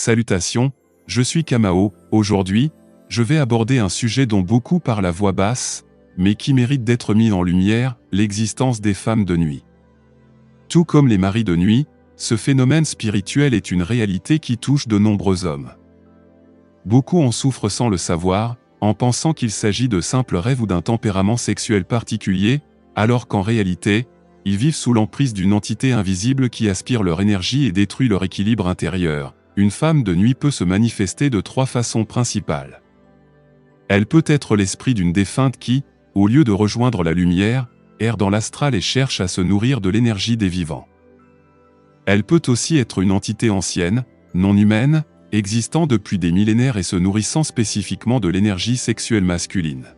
Salutations, je suis Kamao. Aujourd'hui, je vais aborder un sujet dont beaucoup parlent à voix basse, mais qui mérite d'être mis en lumière, l'existence des femmes de nuit. Tout comme les maris de nuit, ce phénomène spirituel est une réalité qui touche de nombreux hommes. Beaucoup en souffrent sans le savoir, en pensant qu'il s'agit de simples rêves ou d'un tempérament sexuel particulier, alors qu'en réalité, ils vivent sous l'emprise d'une entité invisible qui aspire leur énergie et détruit leur équilibre intérieur. Une femme de nuit peut se manifester de 3 façons principales. Elle peut être l'esprit d'une défunte qui, au lieu de rejoindre la lumière, erre dans l'astral et cherche à se nourrir de l'énergie des vivants. Elle peut aussi être une entité ancienne, non humaine, existant depuis des millénaires et se nourrissant spécifiquement de l'énergie sexuelle masculine.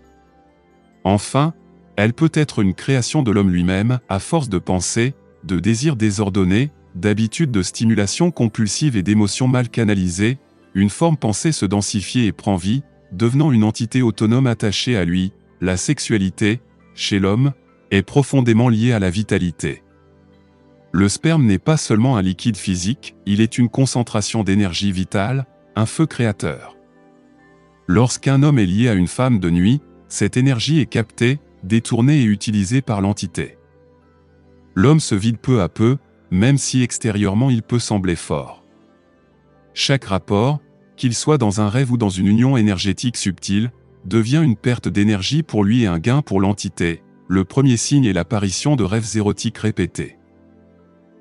Enfin, elle peut être une création de l'homme lui-même, à force de pensées, de désirs désordonnés, d'habitudes de stimulation compulsive et d'émotions mal canalisées, une forme pensée se densifie et prend vie, devenant une entité autonome attachée à lui. La sexualité, chez l'homme, est profondément liée à la vitalité. Le sperme n'est pas seulement un liquide physique, il est une concentration d'énergie vitale, un feu créateur. Lorsqu'un homme est lié à une femme de nuit, cette énergie est captée, détournée et utilisée par l'entité. L'homme se vide peu à peu, même si extérieurement il peut sembler fort. Chaque rapport, qu'il soit dans un rêve ou dans une union énergétique subtile, devient une perte d'énergie pour lui et un gain pour l'entité. Le premier signe est l'apparition de rêves érotiques répétés.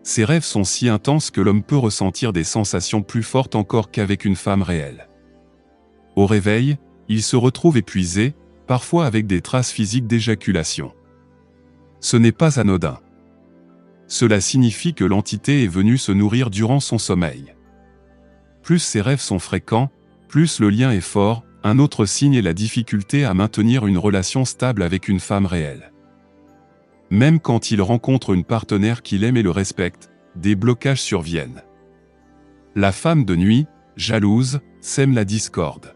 Ces rêves sont si intenses que l'homme peut ressentir des sensations plus fortes encore qu'avec une femme réelle. Au réveil, il se retrouve épuisé, parfois avec des traces physiques d'éjaculation. Ce n'est pas anodin. Cela signifie que l'entité est venue se nourrir durant son sommeil. Plus ces rêves sont fréquents, plus le lien est fort. Un autre signe est la difficulté à maintenir une relation stable avec une femme réelle. Même quand il rencontre une partenaire qu'il aime et le respecte, des blocages surviennent. La femme de nuit, jalouse, sème la discorde.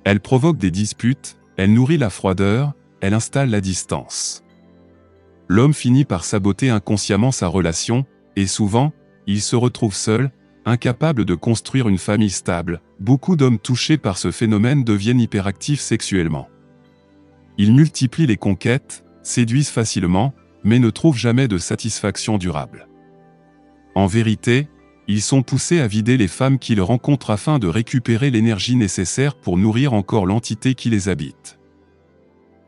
Elle provoque des disputes, elle nourrit la froideur, elle installe la distance. L'homme finit par saboter inconsciemment sa relation, et souvent, il se retrouve seul, incapable de construire une famille stable. Beaucoup d'hommes touchés par ce phénomène deviennent hyperactifs sexuellement. Ils multiplient les conquêtes, séduisent facilement, mais ne trouvent jamais de satisfaction durable. En vérité, ils sont poussés à vider les femmes qu'ils rencontrent afin de récupérer l'énergie nécessaire pour nourrir encore l'entité qui les habite.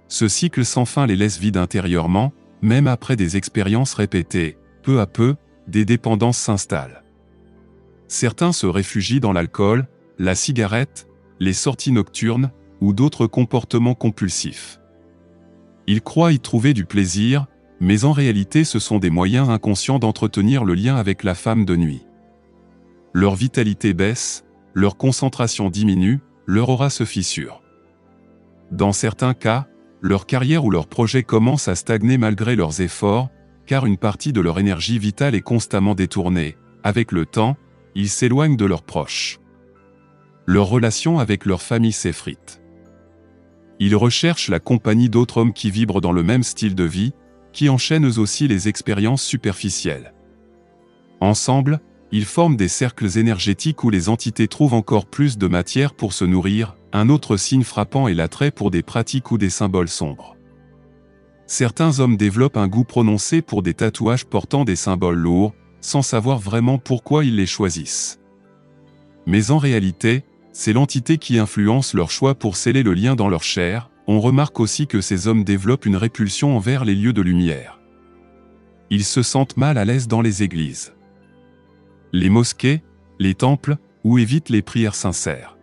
Ce cycle sans fin les laisse vides intérieurement, même après des expériences répétées. Peu à peu, des dépendances s'installent. Certains se réfugient dans l'alcool, la cigarette, les sorties nocturnes, ou d'autres comportements compulsifs. Ils croient y trouver du plaisir, mais en réalité ce sont des moyens inconscients d'entretenir le lien avec la femme de nuit. Leur vitalité baisse, leur concentration diminue, leur aura se fissure. Dans certains cas, leur carrière ou leur projet commence à stagner malgré leurs efforts, car une partie de leur énergie vitale est constamment détournée. Avec le temps, ils s'éloignent de leurs proches. Leur relation avec leur famille s'effrite. Ils recherchent la compagnie d'autres hommes qui vibrent dans le même style de vie, qui enchaînent eux aussi les expériences superficielles. Ensemble, ils forment des cercles énergétiques où les entités trouvent encore plus de matière pour se nourrir. Un autre signe frappant est l'attrait pour des pratiques ou des symboles sombres. Certains hommes développent un goût prononcé pour des tatouages portant des symboles lourds, sans savoir vraiment pourquoi ils les choisissent. Mais en réalité, c'est l'entité qui influence leur choix pour sceller le lien dans leur chair. On remarque aussi que ces hommes développent une répulsion envers les lieux de lumière. Ils se sentent mal à l'aise dans les églises, les mosquées, les temples, ou évitent les prières sincères.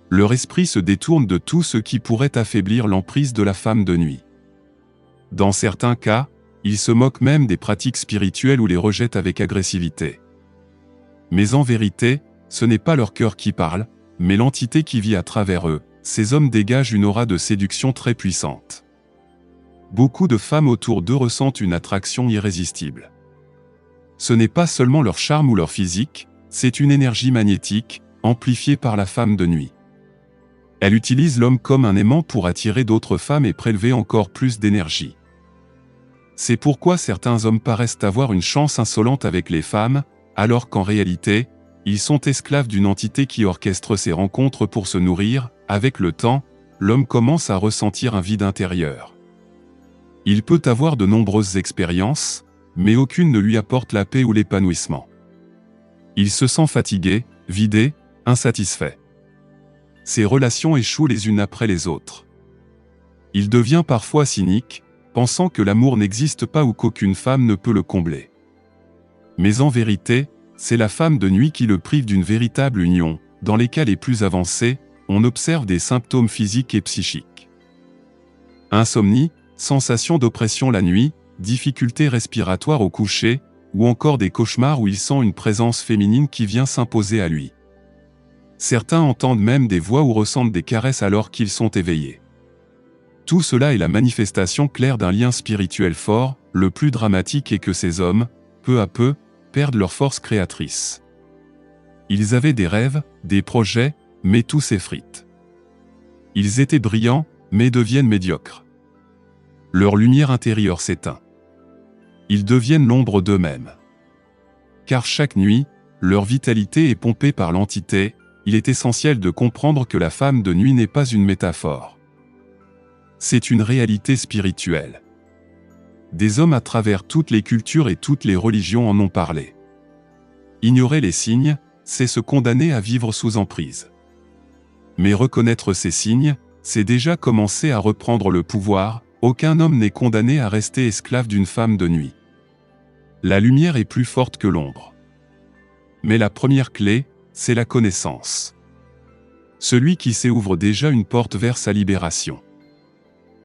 Leur esprit se détourne de tout ce qui pourrait affaiblir l'emprise de la femme de nuit. Dans certains cas, ils se moquent même des pratiques spirituelles ou les rejettent avec agressivité. Mais en vérité, ce n'est pas leur cœur qui parle, mais l'entité qui vit à travers eux. Ces hommes dégagent une aura de séduction très puissante. Beaucoup de femmes autour d'eux ressentent une attraction irrésistible. Ce n'est pas seulement leur charme ou leur physique, c'est une énergie magnétique, amplifiée par la femme de nuit. Elle utilise l'homme comme un aimant pour attirer d'autres femmes et prélever encore plus d'énergie. C'est pourquoi certains hommes paraissent avoir une chance insolente avec les femmes, alors qu'en réalité, ils sont esclaves d'une entité qui orchestre ces rencontres pour se nourrir. Avec le temps, l'homme commence à ressentir un vide intérieur. Il peut avoir de nombreuses expériences, mais aucune ne lui apporte la paix ou l'épanouissement. Il se sent fatigué, vidé, insatisfait. Ses relations échouent les unes après les autres. Il devient parfois cynique, pensant que l'amour n'existe pas ou qu'aucune femme ne peut le combler. Mais en vérité, c'est la femme de nuit qui le prive d'une véritable union. Dans les cas les plus avancés, on observe des symptômes physiques et psychiques. Insomnie, sensation d'oppression la nuit, difficultés respiratoires au coucher, ou encore des cauchemars où il sent une présence féminine qui vient s'imposer à lui. Certains entendent même des voix ou ressentent des caresses alors qu'ils sont éveillés. Tout cela est la manifestation claire d'un lien spirituel fort. Le plus dramatique est que ces hommes, peu à peu, perdent leur force créatrice. Ils avaient des rêves, des projets, mais tout s'effrite. Ils étaient brillants, mais deviennent médiocres. Leur lumière intérieure s'éteint. Ils deviennent l'ombre d'eux-mêmes. Car chaque nuit, leur vitalité est pompée par l'entité. Il est essentiel de comprendre que la femme de nuit n'est pas une métaphore. C'est une réalité spirituelle. Des hommes à travers toutes les cultures et toutes les religions en ont parlé. Ignorer les signes, c'est se condamner à vivre sous emprise. Mais reconnaître ces signes, c'est déjà commencer à reprendre le pouvoir. Aucun homme n'est condamné à rester esclave d'une femme de nuit. La lumière est plus forte que l'ombre. Mais la première clé, c'est la connaissance. Celui qui sait ouvre déjà une porte vers sa libération.